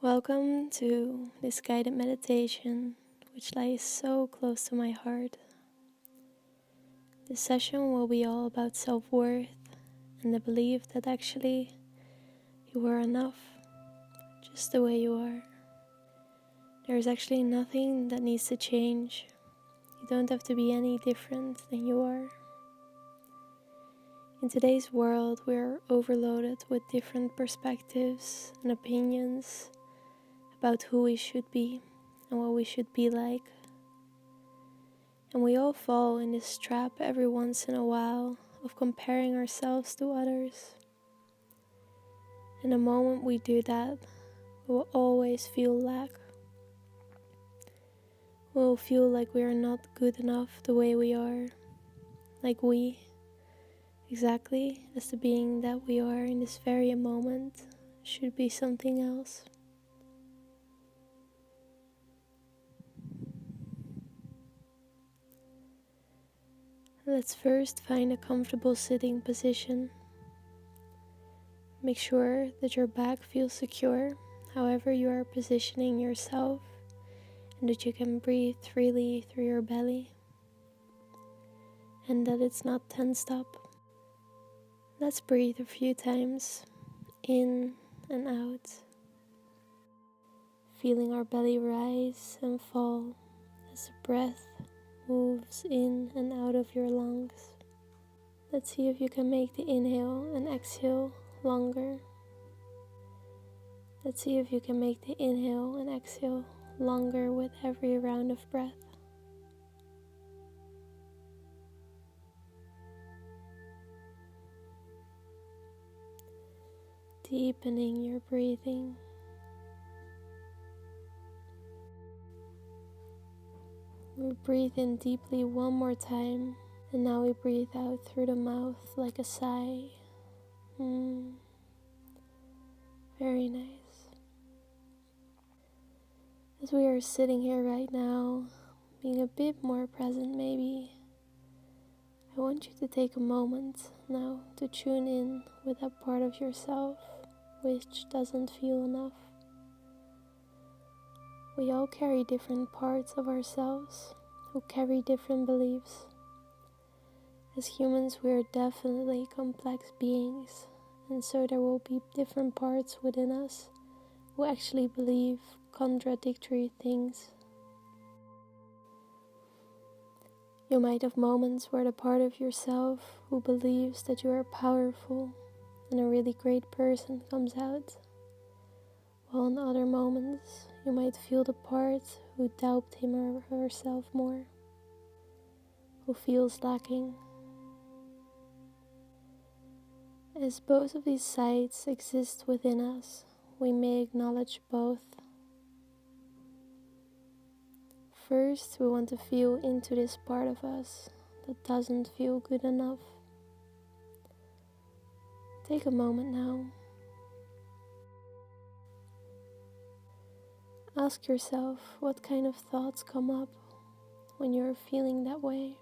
Welcome to this guided meditation, which lies so close to my heart. This session will be all about self-worth and the belief that actually you are enough, just the way you are. There is actually nothing that needs to change. You don't have to be any different than you are. In today's world, we are overloaded with different perspectives and opinions about who we should be and what we should be like. And we all fall in this trap every once in a while of comparing ourselves to others. And the moment we do that, we will always feel lack. We will feel like we are not good enough the way we are, like we, exactly as the being that we are in this very moment, should be something else. Let's first find a comfortable sitting position. Make sure that your back feels secure, however you are positioning yourself, and that you can breathe freely through your belly, and that it's not tensed up. Let's breathe a few times, in and out, feeling our belly rise and fall as the breath moves in and out of your lungs. Let's see if you can make the inhale and exhale longer. Let's see if you can make the inhale and exhale longer with every round of breath. Deepening your breathing. We breathe in deeply one more time, and now we breathe out through the mouth like a sigh. Very nice. As we are sitting here right now, being a bit more present maybe, I want you to take a moment now to tune in with that part of yourself which doesn't feel enough. We all carry different parts of ourselves who carry different beliefs. As humans, we are definitely complex beings, and so there will be different parts within us who actually believe contradictory things. You might have moments where the part of yourself who believes that you are powerful and a really great person comes out, while in other moments you might feel the part who doubts him or herself more, who feels lacking. As both of these sides exist within us, we may acknowledge both. First, we want to feel into this part of us that doesn't feel good enough. Take a moment now. Ask yourself what kind of thoughts come up when you're feeling that way.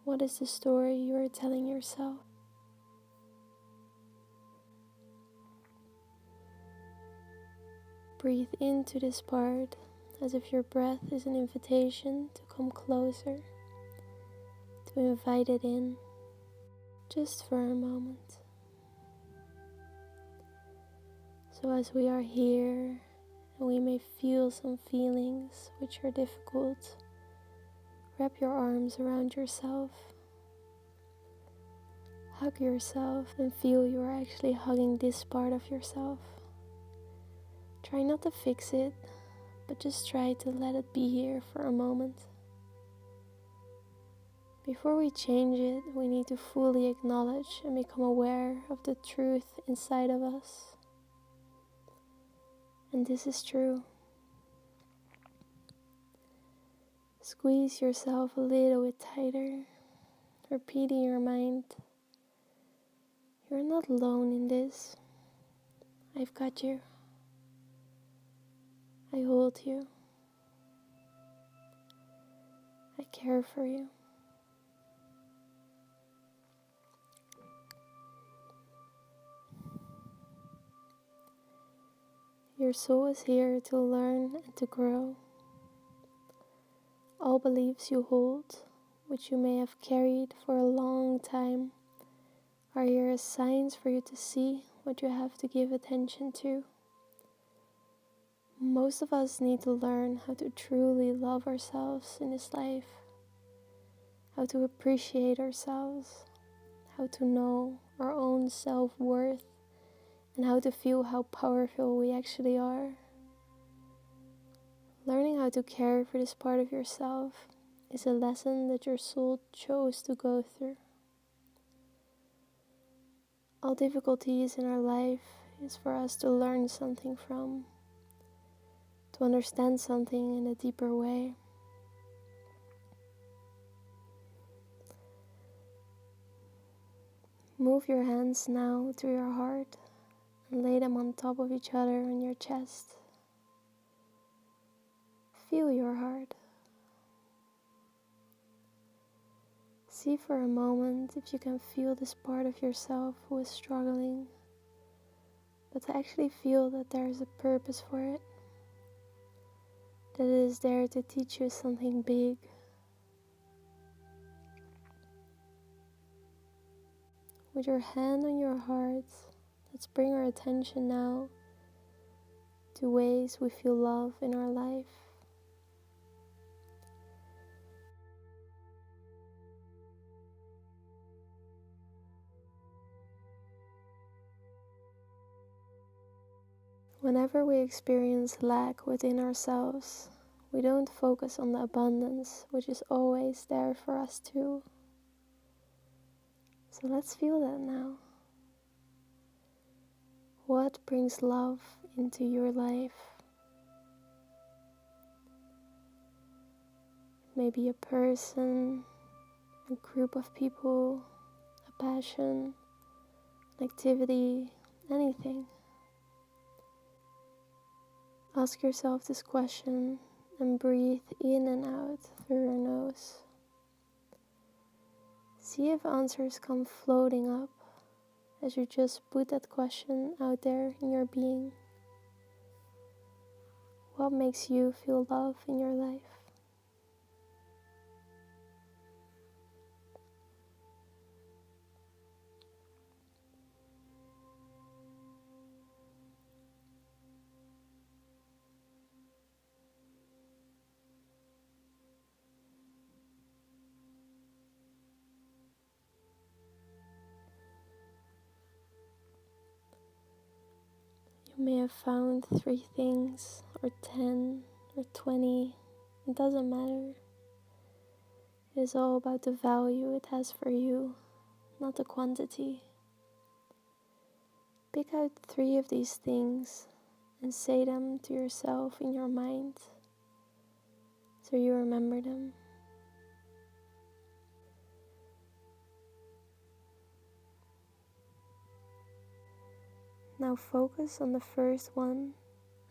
What is the story you are telling yourself? Breathe into this part as if your breath is an invitation to come closer, to invite it in, just for a moment. So as we are here, and we may feel some feelings which are difficult, wrap your arms around yourself. Hug yourself and feel you are actually hugging this part of yourself. Try not to fix it, but just try to let it be here for a moment. Before we change it, we need to fully acknowledge and become aware of the truth inside of us. And this is true. Squeeze yourself a little bit tighter, repeat in your mind, you're not alone in this. I've got you. I hold you. I care for you. Your soul is here to learn and to grow. All beliefs you hold, which you may have carried for a long time, are here as signs for you to see what you have to give attention to. Most of us need to learn how to truly love ourselves in this life, how to appreciate ourselves, how to know our own self-worth, and how to feel how powerful we actually are. Learning how to care for this part of yourself is a lesson that your soul chose to go through. All difficulties in our life is for us to learn something from, to understand something in a deeper way. Move your hands now to your heart and lay them on top of each other on your chest. Feel your heart. See for a moment if you can feel this part of yourself who is struggling, but to actually feel that there is a purpose for it, that it is there to teach you something big. With your hand on your heart, let's bring our attention now to ways we feel love in our life. Whenever we experience lack within ourselves, we don't focus on the abundance which is always there for us too. So let's feel that now. What brings love into your life? Maybe a person, a group of people, a passion, an activity, anything. Ask yourself this question and breathe in and out through your nose. See if answers come floating up as you just put that question out there in your being. What makes you feel love in your life? You may have found 3 things, or 10, or 20, it doesn't matter. It is all about the value it has for you, not the quantity. Pick out 3 of these things and say them to yourself in your mind so you remember them. Now focus on the first one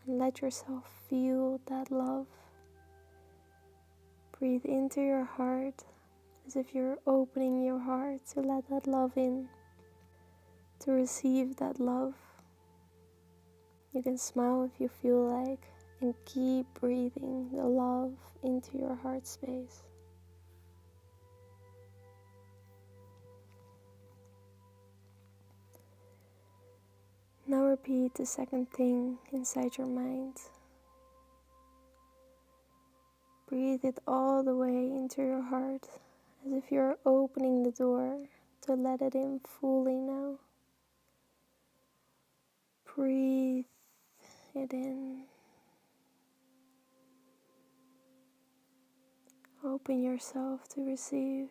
and let yourself feel that love. Breathe into your heart as if you're opening your heart to let that love in, to receive that love. You can smile if you feel like, and keep breathing the love into your heart space. Now repeat the second thing inside your mind. Breathe it all the way into your heart, as if you're opening the door to let it in fully now. Breathe it in. Open yourself to receive.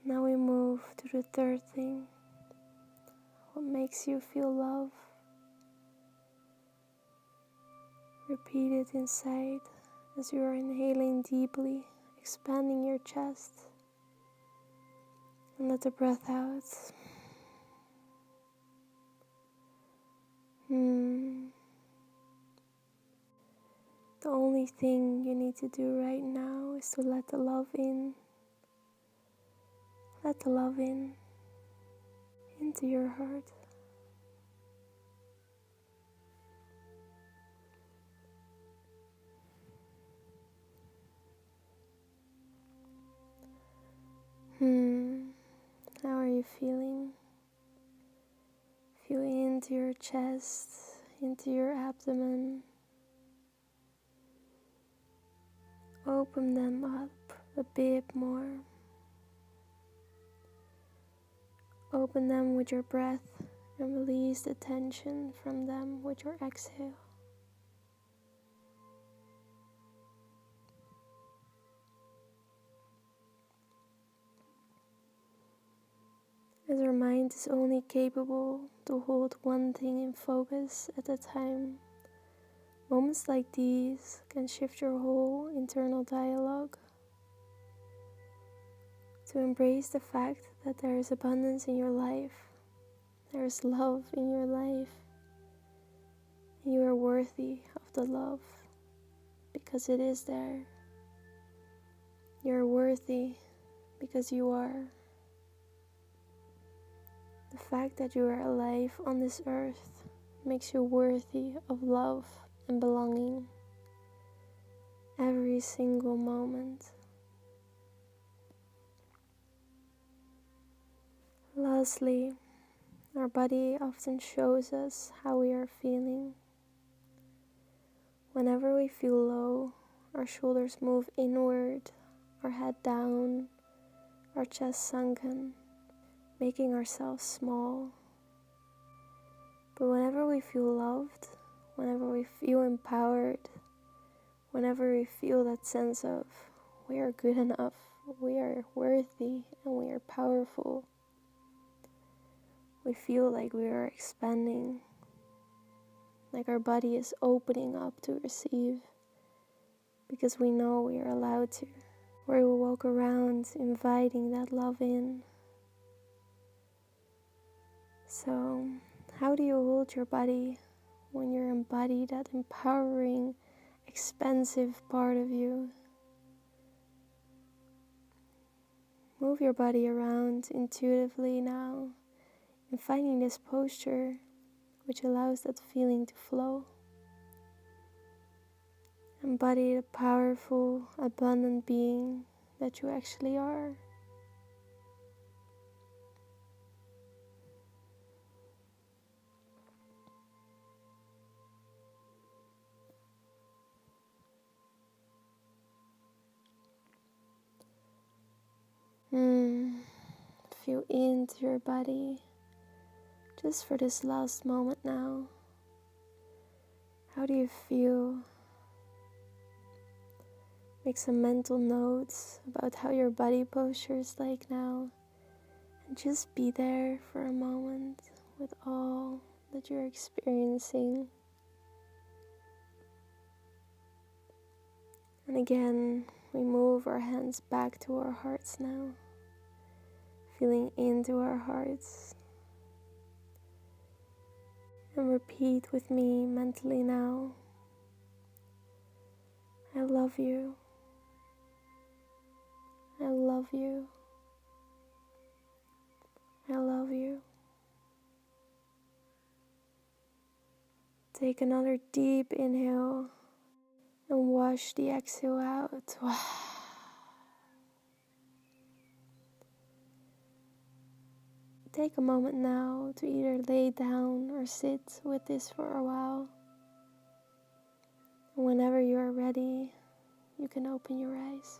Now we move to the third thing. What makes you feel love? Repeat it inside as you are inhaling deeply, expanding your chest. And let the breath out. The only thing you need to do right now is to let the love in. Let the love in. into your heart. How are you feeling? Feel into your chest, into your abdomen. Open them up a bit more. Open them with your breath and release the tension from them with your exhale. As our mind is only capable to hold one thing in focus at a time, moments like these can shift your whole internal dialogue. To embrace the fact that there is abundance in your life, there is love in your life, and you are worthy of the love because it is there. You are worthy because you are. The fact that you are alive on this earth makes you worthy of love and belonging every single moment. Lastly, our body often shows us how we are feeling. Whenever we feel low, our shoulders move inward, our head down, our chest sunken, making ourselves small. But whenever we feel loved, whenever we feel empowered, whenever we feel that sense of we are good enough, we are worthy, and we are powerful, we feel like we are expanding, like our body is opening up to receive, because we know we are allowed to. We will walk around inviting that love in. So, how do you hold your body when you embody that empowering, expansive part of you? Move your body around intuitively now and finding this posture which allows that feeling to flow. Embody the powerful, abundant being that you actually are. Feel into your body just for this last moment now. How do you feel? Make some mental notes about how your body posture is like now, and just be there for a moment with all that you're experiencing. And again, we move our hands back to our hearts now, feeling into our hearts. And repeat with me mentally now. I love you. I love you. I love you. Take another deep inhale and wash the exhale out. Take a moment now to either lay down or sit with this for a while. And whenever you are ready, you can open your eyes.